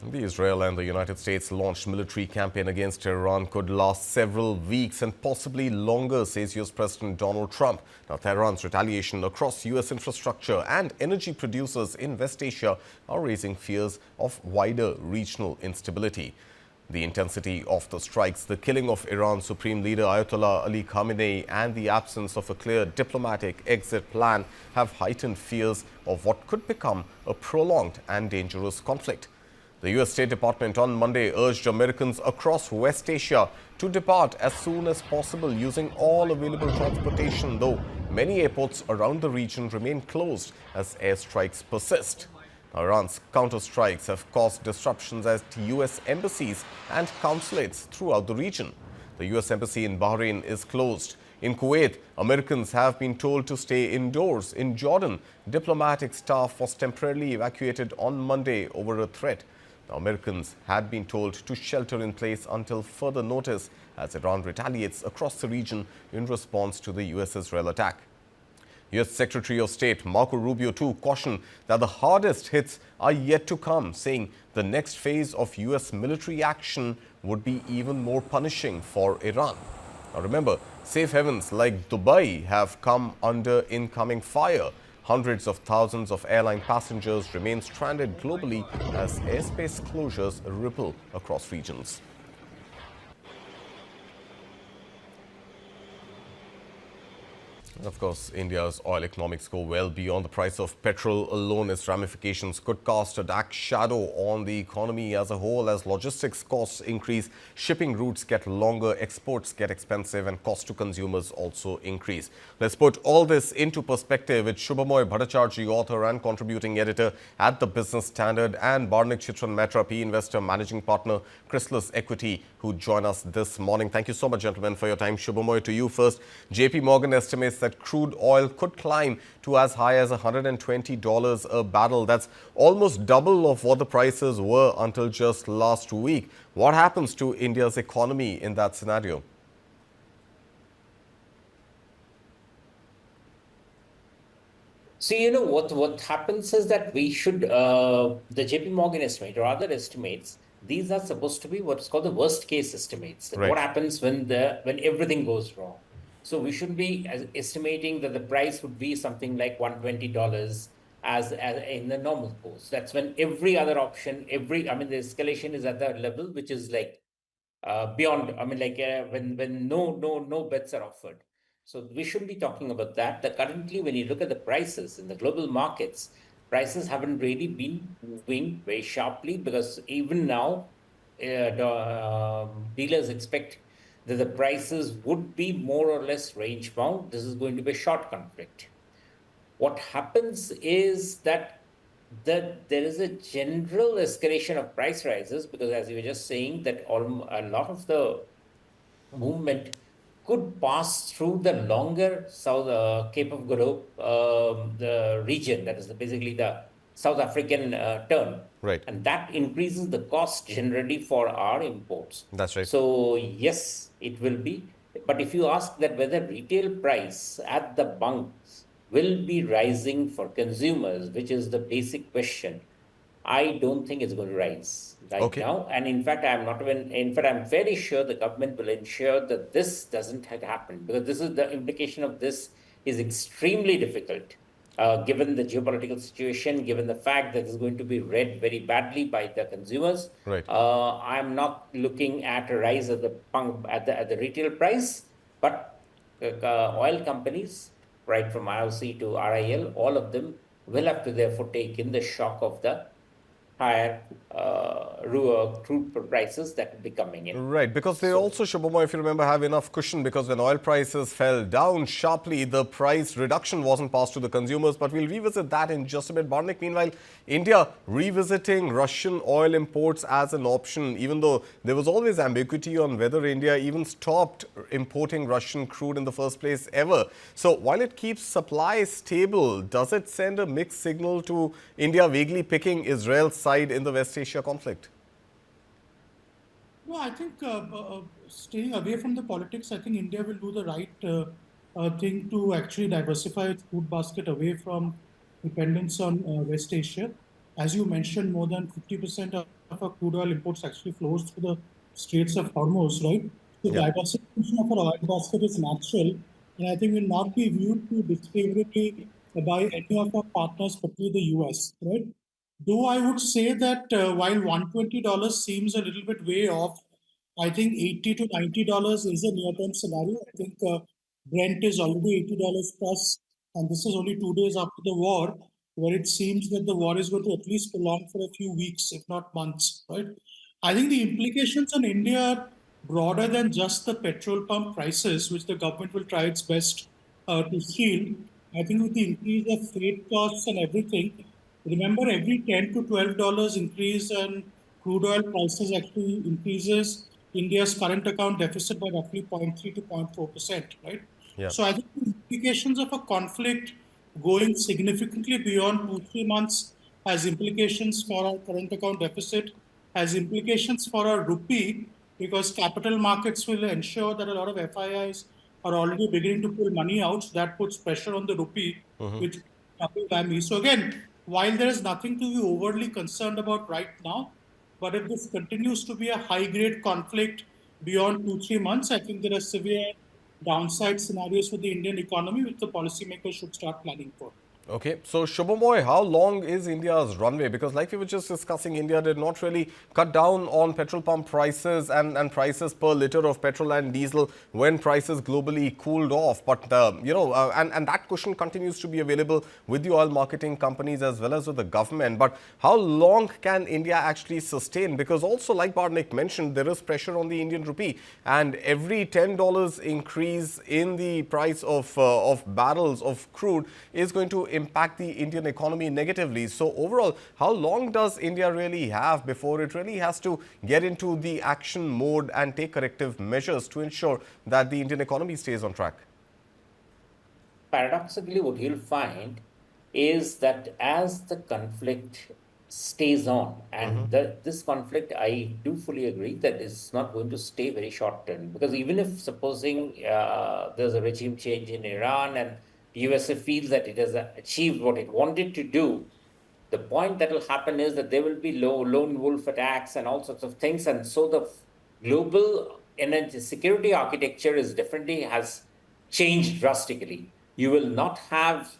The Israel and the United States launched military campaign against Iran could last several weeks and possibly longer, says U.S. President Donald Trump. Now, Tehran's retaliation across U.S. infrastructure and energy producers in West Asia are raising fears of wider regional instability. The intensity of the strikes, the killing of Iran's Supreme Leader Ayatollah Ali Khamenei and the absence of a clear diplomatic exit plan have heightened fears of what could become a prolonged and dangerous conflict. The U.S. State Department on Monday urged Americans across West Asia to depart as soon as possible using all available transportation, though many airports around the region remain closed as airstrikes persist. Iran's counter-strikes have caused disruptions at U.S. embassies and consulates throughout the region. The U.S. embassy in Bahrain is closed. In Kuwait, Americans have been told to stay indoors. In Jordan, diplomatic staff was temporarily evacuated on Monday over a threat. The Americans had been told to shelter in place until further notice as Iran retaliates across the region in response to the U.S.-Israel attack. U.S. Secretary of State Marco Rubio, too, cautioned that the hardest hits are yet to come, saying the next phase of U.S. military action would be even more punishing for Iran. Now remember, safe havens like Dubai have come under incoming fire. Hundreds of thousands of airline passengers remain stranded globally as airspace closures ripple across regions. Of course, India's oil economics go well beyond the price of petrol alone. Its ramifications could cast a dark shadow on the economy as a whole as logistics costs increase, shipping routes get longer, exports get expensive and cost to consumers also increase. Let's put all this into perspective with Subhomoy, Bhattacharjee, author and contributing editor at the Business Standard, and Barnik, Chitran, Maitra, PE investor, managing partner, Chrysalis Equity, who join us this morning. Thank you so much, gentlemen, for your time. Subhomoy, to you first. JP Morgan estimates that crude oil could climb to as high as $120 a barrel. That's almost double of what the prices were until just last week. What happens to India's economy in that scenario? So, what happens is that we should, the JP Morgan estimate or other estimates, these are supposed to be what's called the worst case estimates. Right. What happens when everything goes wrong? So we should be estimating that the price would be something like $120 as in the normal course. That's when every other option, the escalation is at that level, which is like beyond, when no bets are offered. So we shouldn't be talking about that. That currently, when you look at the prices in the global markets, prices haven't really been moving very sharply because even now, dealers expect that the prices would be more or less range bound. This is going to be a short conflict. What happens is that there is a general escalation of price rises because, as you were just saying, that a lot of the movement could pass through the longer South Cape of Good Hope, the region, that is basically the South African turn. Right. And that increases the cost generally for our imports. That's right. So, yes, it will be. But if you ask that whether retail price at the bunks will be rising for consumers, which is the basic question, I don't think it's going to rise right now. And in fact, I'm very sure the government will ensure that this doesn't happen because this is the implication of this is extremely difficult. Given the geopolitical situation, given the fact that it's going to be read very badly by the consumers, right. I'm not looking at a rise at the retail price, but oil companies, right from IOC to RIL, all of them will have to therefore take in the shock of the higher crude prices that will be coming in. Right, because they also, Subhomoy, if you remember, have enough cushion because when oil prices fell down sharply, the price reduction wasn't passed to the consumers. But we'll revisit that in just a bit. Barnik, meanwhile, India revisiting Russian oil imports as an option, even though there was always ambiguity on whether India even stopped importing Russian crude in the first place ever. So while it keeps supply stable, does it send a mixed signal to India vaguely picking Israel's side in the West Asia conflict? No, I think staying away from the politics, I think India will do the right thing to actually diversify its food basket away from dependence on West Asia. As you mentioned, more than 50% of our crude oil imports actually flows through the Straits of Hormuz, right? So Yeah. diversification of our oil basket is natural, and I think will not be viewed too disfavorably by any of our partners, particularly the US, right? Though I would say that while $120 seems a little bit way off, I think $80 to $90 is a near-term scenario. I think Brent is already $80 plus, and this is only 2 days after the war, where it seems that the war is going to at least prolong for a few weeks, if not months, right? I think the implications on India are broader than just the petrol pump prices, which the government will try its best to shield. I think with the increase of freight costs and everything, remember every $10 to $12 increase in crude oil prices actually increases India's current account deficit by roughly 0.3 to 0.4%, right? Yeah. So I think the implications of a conflict going significantly beyond 2, 3 months has implications for our current account deficit, has implications for our rupee, because capital markets will ensure that a lot of FIIs are already beginning to pull money out. So that puts pressure on the rupee, which double whammy. So again, while there is nothing to be overly concerned about right now, but if this continues to be a high-grade conflict beyond 2, 3 months, I think there are severe downside scenarios for the Indian economy, which the policymakers should start planning for. Okay, so Subhomoy, how long is India's runway? Because like we were just discussing, India did not really cut down on petrol pump prices and prices per liter of petrol and diesel when prices globally cooled off. But, and that cushion continues to be available with the oil marketing companies as well as with the government. But how long can India actually sustain? Because also, like Barnik mentioned, there is pressure on the Indian rupee. And every $10 increase in the price of barrels of crude is going to impact the Indian economy negatively. So overall, how long does India really have before it really has to get into the action mode and take corrective measures to ensure that the Indian economy stays on track? Paradoxically, what you'll find is that as the conflict stays on, and this conflict, I do fully agree that it's not going to stay very short term, because even if supposing there's a regime change in Iran and USA feels that it has achieved what it wanted to do, the point that will happen is that there will be lone wolf attacks and all sorts of things. And so the global energy security architecture is definitely has changed drastically. You will not have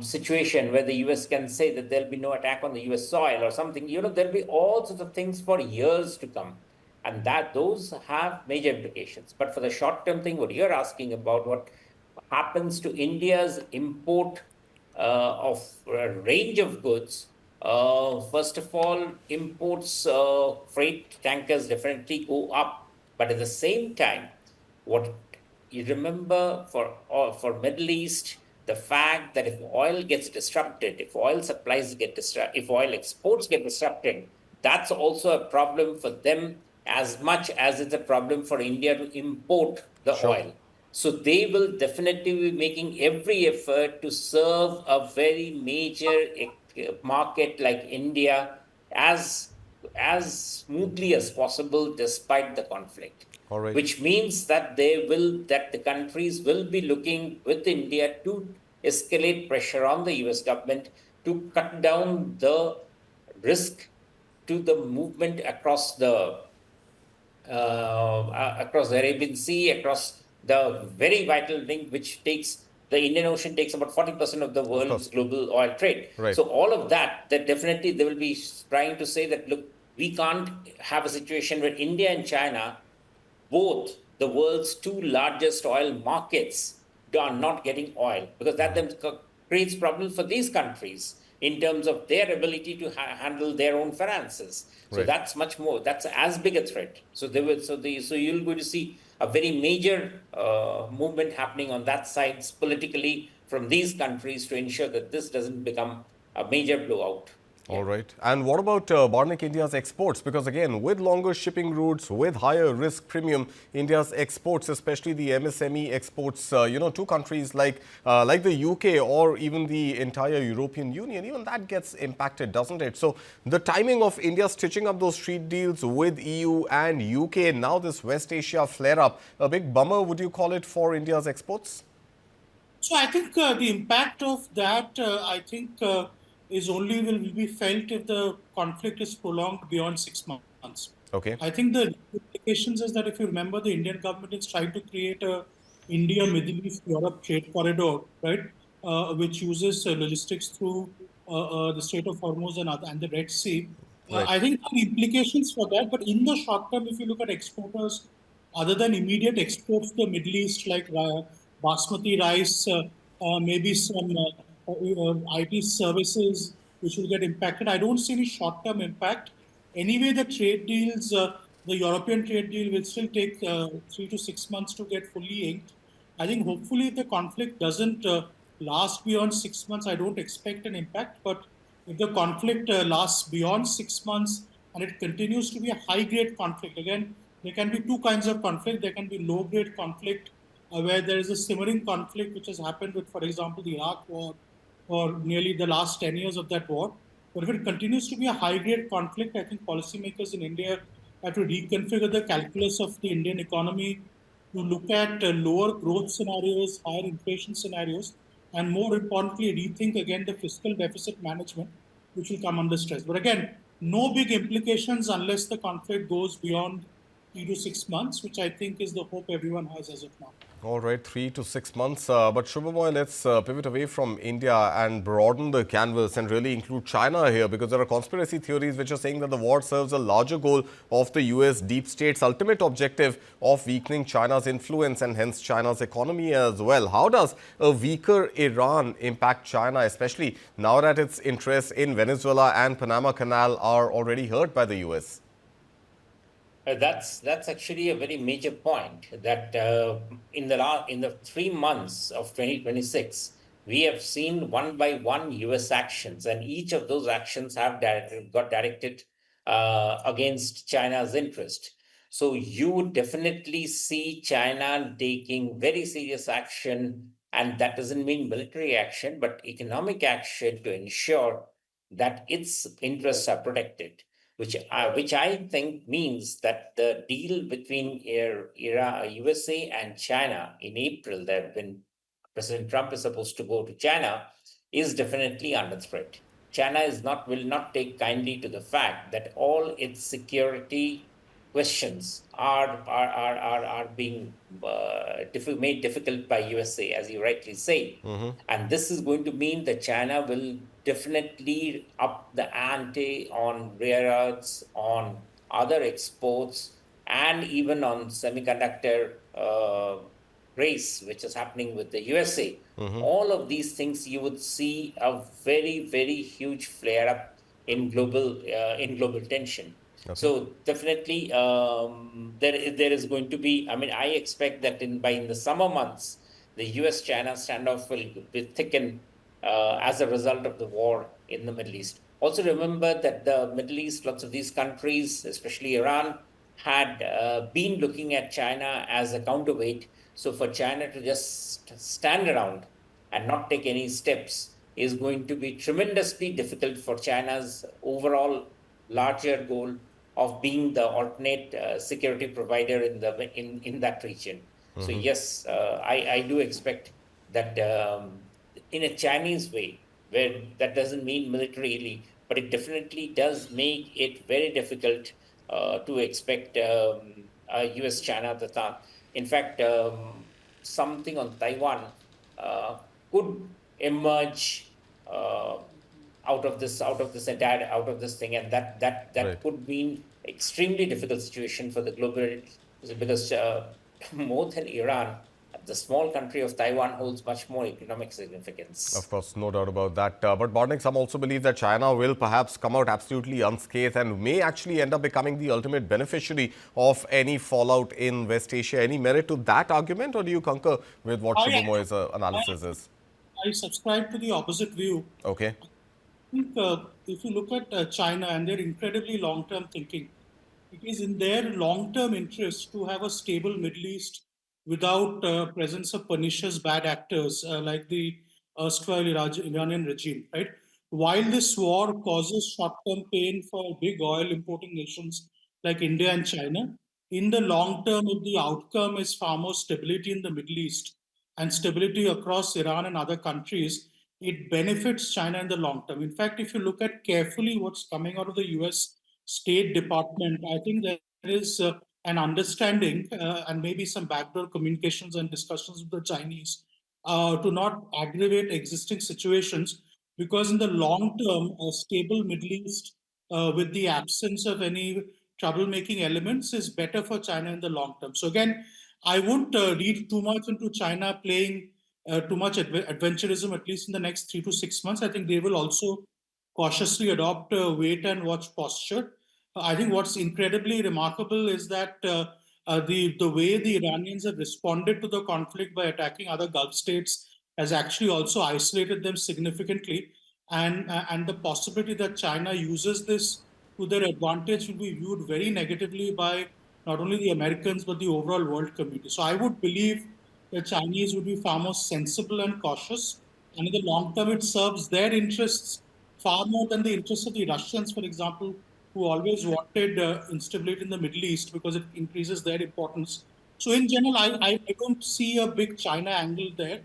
situation where the US can say that there'll be no attack on the US soil or something. There'll be all sorts of things for years to come. And that those have major implications. But for the short term thing, what you're asking about, what happens to India's import of a range of goods. First of all, imports, freight tankers definitely go up. But at the same time, what you remember for Middle East, the fact that if oil gets disrupted, if oil supplies get disrupted, if oil exports get disrupted, that's also a problem for them as much as it's a problem for India to import the Sure. oil. So they will definitely be making every effort to serve a very major market like India as smoothly as possible despite the conflict. All right. Which means that the countries will be looking with India to escalate pressure on the US government to cut down the risk to the movement across the Arabian Sea, across the very vital link, which takes the Indian Ocean takes about 40% of the Of world's course. global oil trade. Right. So all of that definitely they will be trying to say that, look, we can't have a situation where India and China, both the world's two largest oil markets, are not getting oil, because that then creates problems for these countries in terms of their ability to handle their own finances. So Right. that's much more. That's as big a threat. So they will. So you're going to see a very major movement happening on that side politically from these countries to ensure that this doesn't become a major blowout. All Yeah. right. And what about Barnik, India's exports? Because again, with longer shipping routes, with higher risk premium, India's exports, especially the MSME exports, to countries like the UK or even the entire European Union, even that gets impacted, doesn't it? So the timing of India stitching up those trade deals with EU and UK, now this West Asia flare-up, a big bummer, would you call it, for India's exports? So I think the impact of that, I think is only will be felt if the conflict is prolonged beyond 6 months. Okay. I think the implications is that if you remember, the Indian government is trying to create a India, Middle East, Europe trade corridor, right, which uses logistics through the Strait of Hormuz and the Red Sea. Right. I think there are implications for that, but in the short term, if you look at exporters, other than immediate exports to the Middle East, like basmati rice, maybe some IT services which will get impacted. I don't see any short-term impact. Anyway, the trade deals, the European trade deal will still take 3 to 6 months to get fully inked. I think hopefully if the conflict doesn't last beyond 6 months, I don't expect an impact. But if the conflict lasts beyond 6 months and it continues to be a high-grade conflict, again, there can be two kinds of conflict. There can be low-grade conflict where there is a simmering conflict which has happened with, for example, the Iraq War or nearly the last 10 years of that war. But if it continues to be a high-grade conflict, I think policymakers in India have to reconfigure the calculus of the Indian economy to look at lower growth scenarios, higher inflation scenarios, and more importantly, rethink again the fiscal deficit management, which will come under stress. But again, no big implications unless the conflict goes beyond 3 to 6 months, which I think is the hope everyone has as of now. All right, 3 to 6 months. But Subhomoy, let's pivot away from India and broaden the canvas and really include China here, because there are conspiracy theories which are saying that the war serves a larger goal of the US deep state's ultimate objective of weakening China's influence and hence China's economy as well. How does a weaker Iran impact China, especially now that its interests in Venezuela and Panama Canal are already hurt by the US? That's actually a very major point that in the 3 months of 2026 we have seen one by one US actions, and each of those actions have got directed against China's interest. So you would definitely see China taking very serious action, and that doesn't mean military action, but economic action to ensure that its interests are protected, which I think means that the deal between USA and China in April, that when President Trump is supposed to go to China, is definitely under threat. China will not take kindly to the fact that all its security questions are being made difficult by USA, as you rightly say. And this is going to mean that China will definitely up the ante on rare earths, on other exports, and even on semiconductor race, which is happening with the USA. All of these things, you would see a very, very huge flare up in global tension. Okay. So definitely, there is going to be. I mean, I expect that in the summer months, the U.S.-China standoff will thicken as a result of the war in the Middle East. Also, remember that the Middle East, lots of these countries, especially Iran, had been looking at China as a counterweight. So for China to just stand around and not take any steps is going to be tremendously difficult for China's overall larger goal of being the alternate security provider in that region. So yes, I do expect that in a Chinese way, where that doesn't mean militarily, but it definitely does make it very difficult to expect a US-China Tata. In fact, something on Taiwan could emerge out of this thing, and that Right. could mean extremely difficult situation for the global, because more than Iran, the small country of Taiwan holds much more economic significance. Of course, no doubt about that. But Barnik, some also believe that China will perhaps come out absolutely unscathed and may actually end up becoming the ultimate beneficiary of any fallout in West Asia. Any merit to that argument, or do you concur with what Subhomoy's analysis is? I subscribe to the opposite view. Okay. I think if you look at China and their incredibly long-term thinking, it is in their long-term interest to have a stable Middle East without presence of pernicious bad actors like the erstwhile Iranian regime, right? While this war causes short-term pain for big oil importing nations like India and China, in the long term, if the outcome is far more stability in the Middle East and stability across Iran and other countries, it benefits China in the long term. In fact, if you look at carefully what's coming out of the US State Department, I think there is an understanding and maybe some backdoor communications and discussions with the Chinese to not aggravate existing situations, because in the long term, a stable Middle East with the absence of any troublemaking elements is better for China in the long term. So again, I wouldn't read too much into China playing too much adventurism, at least in the next 3 to 6 months. I think they will also cautiously adopt a wait and watch posture. I think what's incredibly remarkable is that the way the Iranians have responded to the conflict by attacking other Gulf states has actually also isolated them significantly, and the possibility that China uses this to their advantage will be viewed very negatively by not only the Americans but the overall world community. So I would believe the Chinese would be far more sensible and cautious, and in the long term, it serves their interests far more than the interests of the Russians, for example, who always wanted instability in the Middle East because it increases their importance. So, in general, I don't see a big China angle there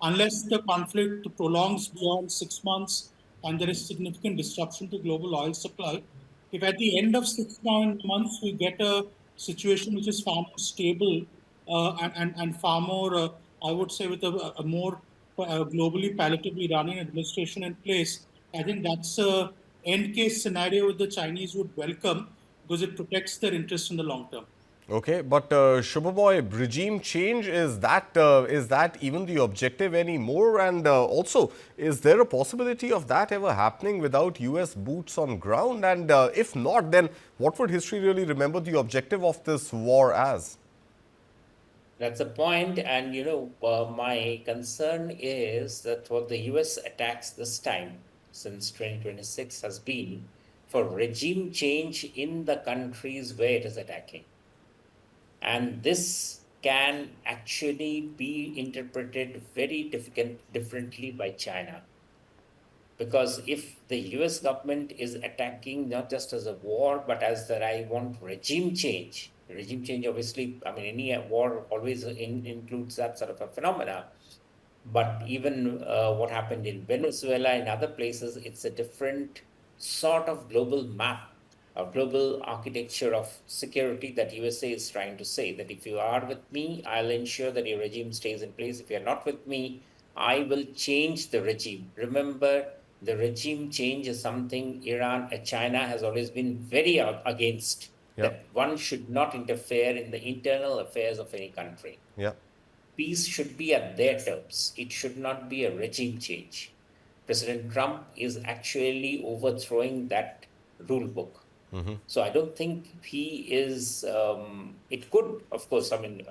unless the conflict prolongs beyond 6 months and there is significant disruption to global oil supply. If at the end of 6 9 months we get a situation which is far more stable and far more, I would say, with a more globally palatable Iranian administration in place, I think that's a end case scenario which the Chinese would welcome because it protects their interests in the long term. Okay, but Subhomoy, regime change, is that even the objective anymore? And also, is there a possibility of that ever happening without US boots on ground? And if not, then what would history really remember the objective of this war as? That's the point. And, my concern is that what the US attacks this time since 2026 has been for regime change in the countries where it is attacking. And this can actually be interpreted very differently by China. Because if the US government is attacking not just as a war, but as that I want regime change, obviously, I mean, any war always includes that sort of a phenomena. But even what happened in Venezuela and other places, it's a different sort of global map, a global architecture of security that USA is trying to say that if you are with me, I'll ensure that your regime stays in place. If you're not with me, I will change the regime. Remember, the regime change is something China has always been very against, Yeah, that one should not interfere in the internal affairs of any country. yeah. Peace should be at their terms. It should not be a regime change. President Trump is actually overthrowing that rule book. So I don't think he is. It could, of course, I mean,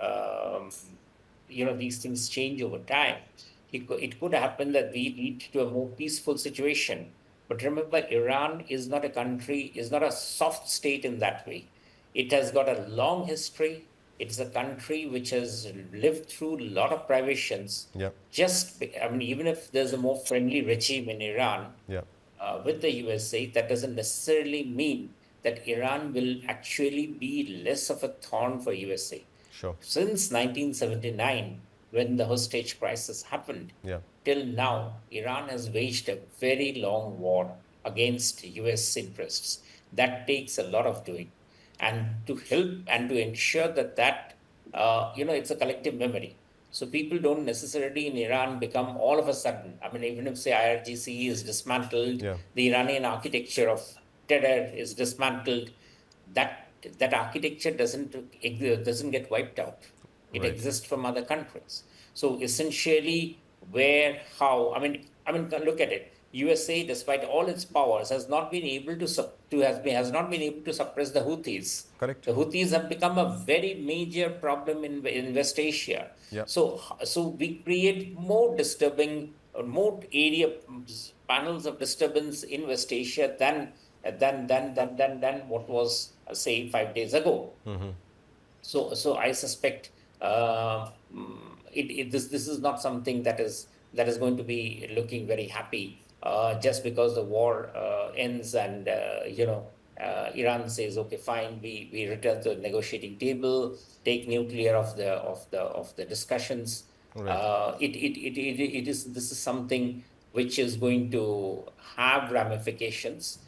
these things change over time. It could happen that we lead to a more peaceful situation. But remember, Iran is not a country, is not a soft state in that way. It has got a long history. It's a country which has lived through a lot of privations. Yeah, I mean, even if there's a more friendly regime in Iran, yeah, with the USA, that doesn't necessarily mean that Iran will actually be less of a thorn for USA. sure. Since 1979, when the hostage crisis happened, Yeah, till now, Iran has waged a very long war against US interests. That takes a lot of doing. And to help and to ensure that it's a collective memory. So people don't necessarily in Iran become all of a sudden. I mean, even if say IRGC is dismantled, yeah, the Iranian architecture of terror is dismantled, that architecture doesn't get wiped out. It right. exists from other countries. So essentially, look at it. USA, despite all its powers, has not been able has not been able to suppress the Houthis. Correct. The Houthis have become a very major problem in West Asia. Yeah, So we create more area panels of disturbance in West Asia than what was, say, 5 days ago. So I suspect this is not something that is going to be looking very happy just because the war ends and Iran says, okay, fine, we return to the negotiating table, take nuclear of the discussions. right. It is This is something which is going to have ramifications.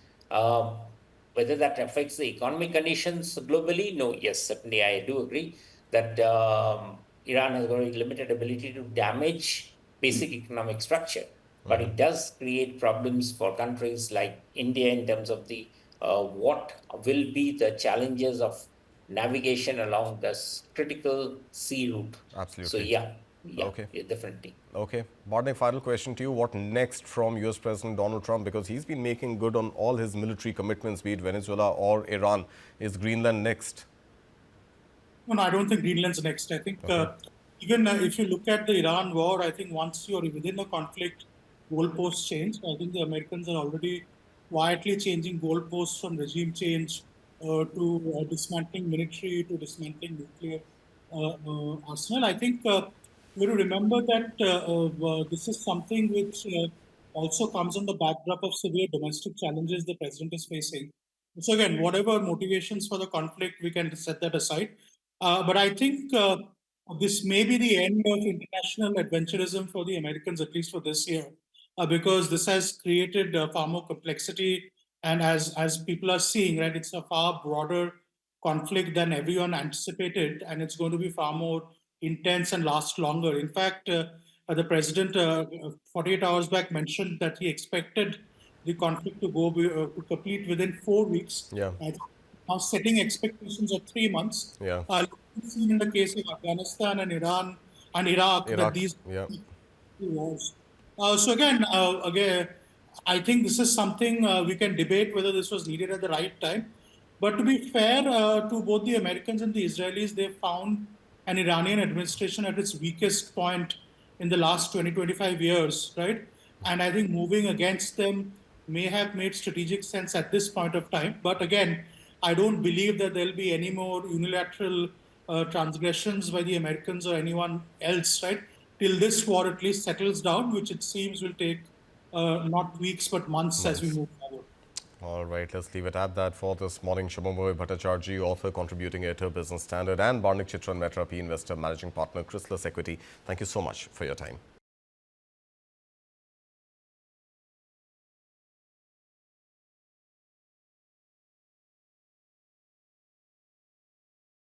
Whether that affects the economic conditions globally, no, yes, certainly I do agree that Iran has very limited ability to damage basic economic structure, but it does create problems for countries like India in terms of the what will be the challenges of navigation along this critical sea route. So Absolutely. yeah, Okay. definitely. Okay. Barnik, final question to you. What next from US President Donald Trump? Because he's been making good on all his military commitments, be it Venezuela or Iran. Is Greenland next? No, I don't think Greenland's next. I think Okay. even if you look at the Iran war, I think once you're within the conflict, goalposts change. I think the Americans are already quietly changing goalposts from regime change to dismantling military to dismantling nuclear arsenal. I think we have to remember that this is something which also comes on the backdrop of severe domestic challenges the president is facing. So again, whatever motivations for the conflict, we can set that aside. But I think this may be the end of international adventurism for the Americans, at least for this year, because this has created far more complexity. And as people are seeing, right, it's a far broader conflict than everyone anticipated, and it's going to be far more intense and last longer. In fact, the president 48 hours back mentioned that he expected the conflict to complete within 4 weeks. Yeah. Now setting expectations of 3 months. Yeah. We've seen in the case of Afghanistan and Iran and Iraq that Iraq. these Yeah. wars. So again, I think this is something we can debate whether this was needed at the right time. But to be fair to both the Americans and the Israelis, they found an Iranian administration at its weakest point in the last 20, 25 years, right? And I think moving against them may have made strategic sense at this point of time. But again, I don't believe that there'll be any more unilateral transgressions by the Americans or anyone else, right? Till this war at least settles down, which it seems will take not weeks but months as we Months. move forward. All right, let's leave it at that for this morning. Subhomoy, Bhattacharjee, author contributing editor, Business Standard, and Barnik, Chitran, Maitra, P Investor, Managing Partner, Chrysalis Equity. Thank you so much for your time.